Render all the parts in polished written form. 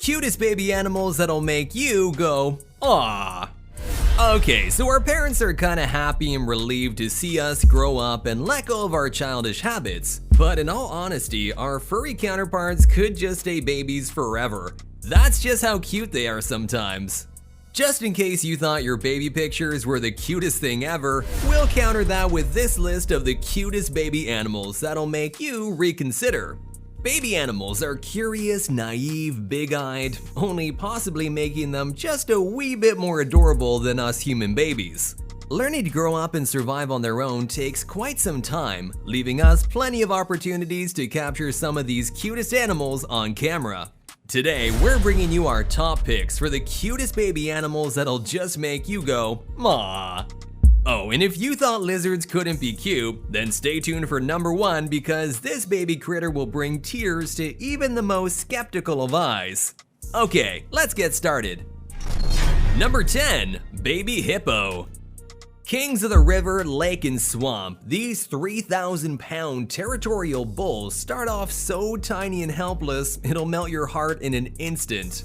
cutest baby animals that'll make you go, aww. Okay, so our parents are kinda happy and relieved to see us grow up and let go of our childish habits. But in all honesty, our furry counterparts could just stay babies forever. That's just how cute they are sometimes. Just in case you thought your baby pictures were the cutest thing ever, we'll counter that with this list of the cutest baby animals that'll make you reconsider. Baby animals are curious, naive, big-eyed, only possibly making them just a wee bit more adorable than us human babies. Learning to grow up and survive on their own takes quite some time, leaving us plenty of opportunities to capture some of these cutest animals on camera. Today, we're bringing you our top picks for the cutest baby animals that'll just make you go, "Aw." Oh, and if you thought lizards couldn't be cute, then stay tuned for number 1 because this baby critter will bring tears to even the most skeptical of eyes. Okay, let's get started. Number 10, Baby Hippo. Kings of the river, lake, and swamp, these 3,000-pound territorial bulls start off so tiny and helpless, it'll melt your heart in an instant.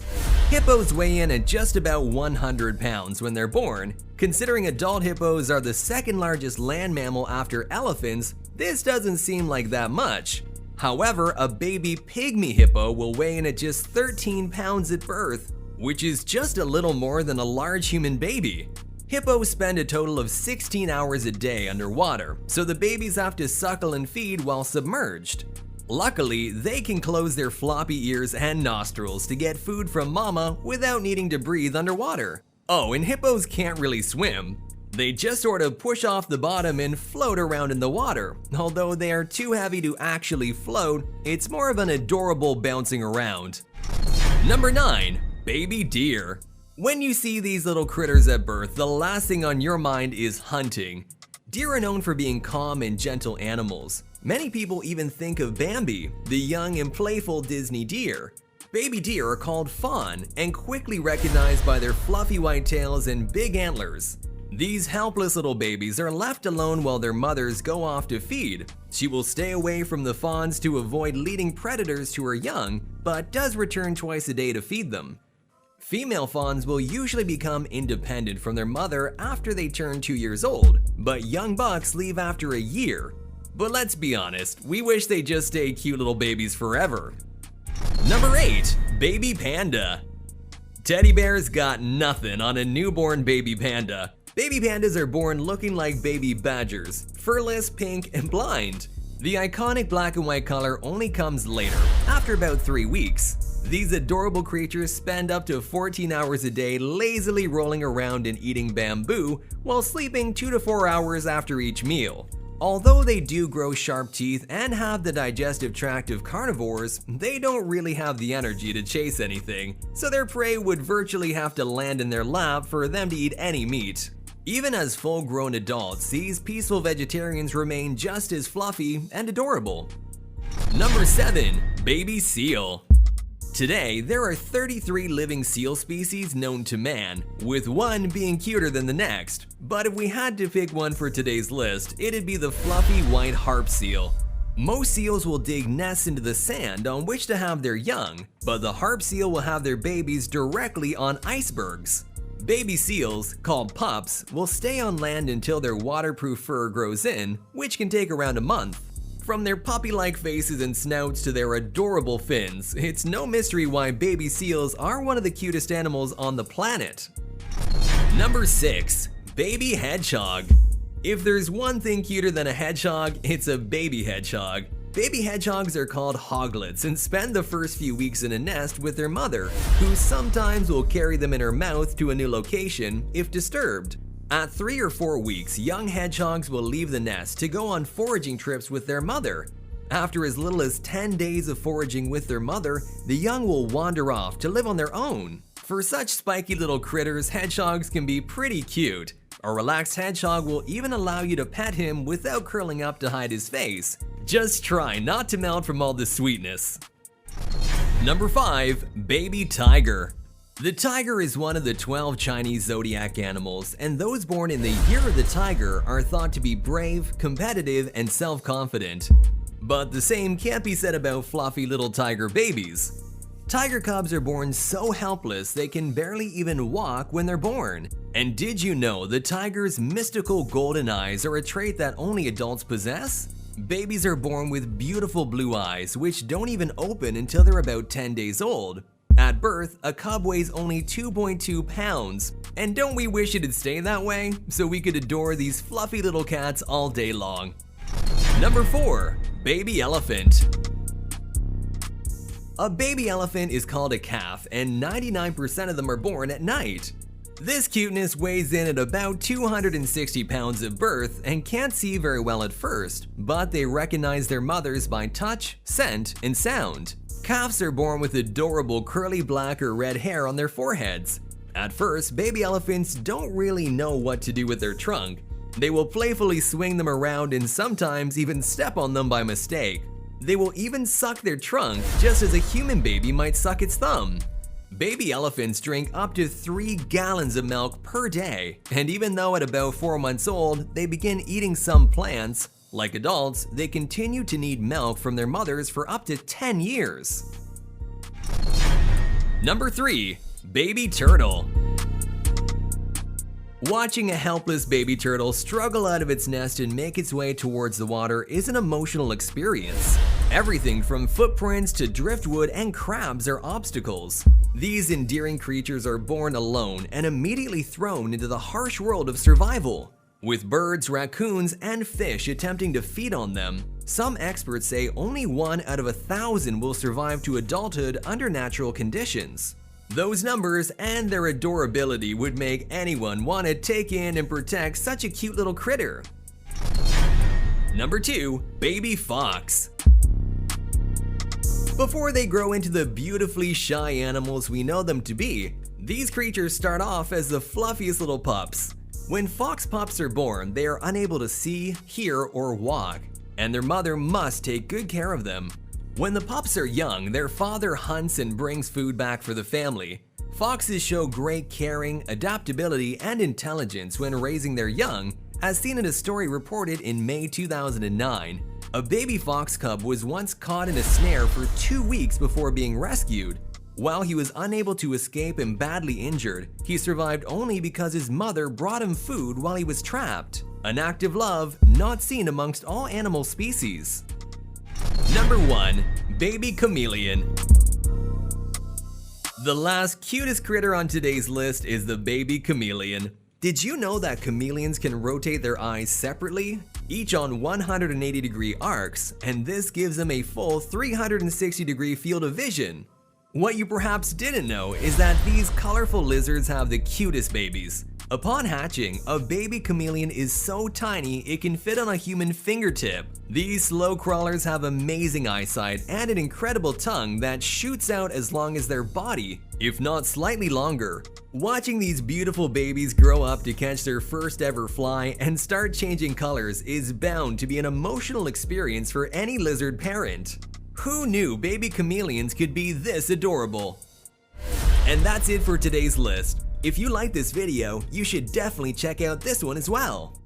Hippos weigh in at just about 100 pounds when they're born. Considering adult hippos are the second largest land mammal after elephants, this doesn't seem like that much. However, a baby pygmy hippo will weigh in at just 13 pounds at birth, which is just a little more than a large human baby. Hippos spend a total of 16 hours a day underwater, so the babies have to suckle and feed while submerged. Luckily, they can close their floppy ears and nostrils to get food from mama without needing to breathe underwater. Oh, and hippos can't really swim. They just sort of push off the bottom and float around in the water. Although they are too heavy to actually float, it's more of an adorable bouncing around. Number 9, Baby Deer. When you see these little critters at birth, the last thing on your mind is hunting. Deer are known for being calm and gentle animals. Many people even think of Bambi, the young and playful Disney deer. Baby deer are called fawn and quickly recognized by their fluffy white tails and big antlers. These helpless little babies are left alone while their mothers go off to feed. She will stay away from the fawns to avoid leading predators to her young, but does return twice a day to feed them. Female fawns will usually become independent from their mother after they turn 2 years old, but young bucks leave after a year. But let's be honest, we wish they just stayed cute little babies forever. Number 8, Baby Panda. Teddy bears got nothing on a newborn baby panda. Baby pandas are born looking like baby badgers, furless, pink, and blind. The iconic black and white color only comes later, after about 3 weeks. These adorable creatures spend up to 14 hours a day lazily rolling around and eating bamboo while sleeping 2 to 4 hours after each meal. Although they do grow sharp teeth and have the digestive tract of carnivores, they don't really have the energy to chase anything, so their prey would virtually have to land in their lap for them to eat any meat. Even as full-grown adults, these peaceful vegetarians remain just as fluffy and adorable. Number 7, Baby Seal. Today, there are 33 living seal species known to man, with one being cuter than the next. But if we had to pick one for today's list, it'd be the fluffy white harp seal. Most seals will dig nests into the sand on which to have their young, but the harp seal will have their babies directly on icebergs. Baby seals, called pups, will stay on land until their waterproof fur grows in, which can take around a month. From their puppy-like faces and snouts to their adorable fins, it's no mystery why baby seals are one of the cutest animals on the planet. Number 6, Baby Hedgehog. If there's one thing cuter than a hedgehog, it's a baby hedgehog. Baby hedgehogs are called hoglets and spend the first few weeks in a nest with their mother, who sometimes will carry them in her mouth to a new location if disturbed. At 3 or 4 weeks, young hedgehogs will leave the nest to go on foraging trips with their mother. After as little as 10 days of foraging with their mother, the young will wander off to live on their own. For such spiky little critters, hedgehogs can be pretty cute. A relaxed hedgehog will even allow you to pet him without curling up to hide his face. Just try not to melt from all the sweetness. Number 5, Baby Tiger. The tiger is one of the 12 Chinese zodiac animals, and those born in the year of the tiger are thought to be brave, competitive, and self-confident. But the same can't be said about fluffy little tiger babies. Tiger cubs are born so helpless they can barely even walk when they're born. And did you know the tiger's mystical golden eyes are a trait that only adults possess? Babies are born with beautiful blue eyes which don't even open until they're about 10 days old. At birth, a cub weighs only 2.2 pounds. And don't we wish it'd stay that way so we could adore these fluffy little cats all day long? Number 4. Baby elephant. A baby elephant is called a calf, and 99% of them are born at night. This cuteness weighs in at about 260 pounds at birth and can't see very well at first, but they recognize their mothers by touch, scent, and sound. Calves are born with adorable curly black or red hair on their foreheads. At first, baby elephants don't really know what to do with their trunk. They will playfully swing them around and sometimes even step on them by mistake. They will even suck their trunk just as a human baby might suck its thumb. Baby elephants drink up to 3 gallons of milk per day, and even though at about 4 months old they begin eating some plants, like adults, they continue to need milk from their mothers for up to 10 years. Number 3. Baby turtle. Watching a helpless baby turtle struggle out of its nest and make its way towards the water is an emotional experience. Everything from footprints to driftwood and crabs are obstacles. These endearing creatures are born alone and immediately thrown into the harsh world of survival. With birds, raccoons, and fish attempting to feed on them, some experts say only 1 out of 1,000 will survive to adulthood under natural conditions. Those numbers and their adorability would make anyone want to take in and protect such a cute little critter. Number 2. Baby fox. Before they grow into the beautifully shy animals we know them to be, these creatures start off as the fluffiest little pups. When fox pups are born, they are unable to see, hear, or walk, and their mother must take good care of them. When the pups are young, their father hunts and brings food back for the family. Foxes show great caring, adaptability, and intelligence when raising their young, as seen in a story reported in May 2009. A baby fox cub was once caught in a snare for 2 weeks before being rescued. While he was unable to escape and badly injured, he survived only because his mother brought him food while he was trapped. An act of love not seen amongst all animal species. Number 1. Baby chameleon. The last cutest critter on today's list is the baby chameleon. Did you know that chameleons can rotate their eyes separately, each on 180-degree arcs, and this gives them a full 360-degree field of vision? What you perhaps didn't know is that these colorful lizards have the cutest babies. Upon hatching, a baby chameleon is so tiny it can fit on a human fingertip. These slow crawlers have amazing eyesight and an incredible tongue that shoots out as long as their body, if not slightly longer. Watching these beautiful babies grow up to catch their first ever fly and start changing colors is bound to be an emotional experience for any lizard parent. Who knew baby chameleons could be this adorable? And that's it for today's list. If you like this video, you should definitely check out this one as well.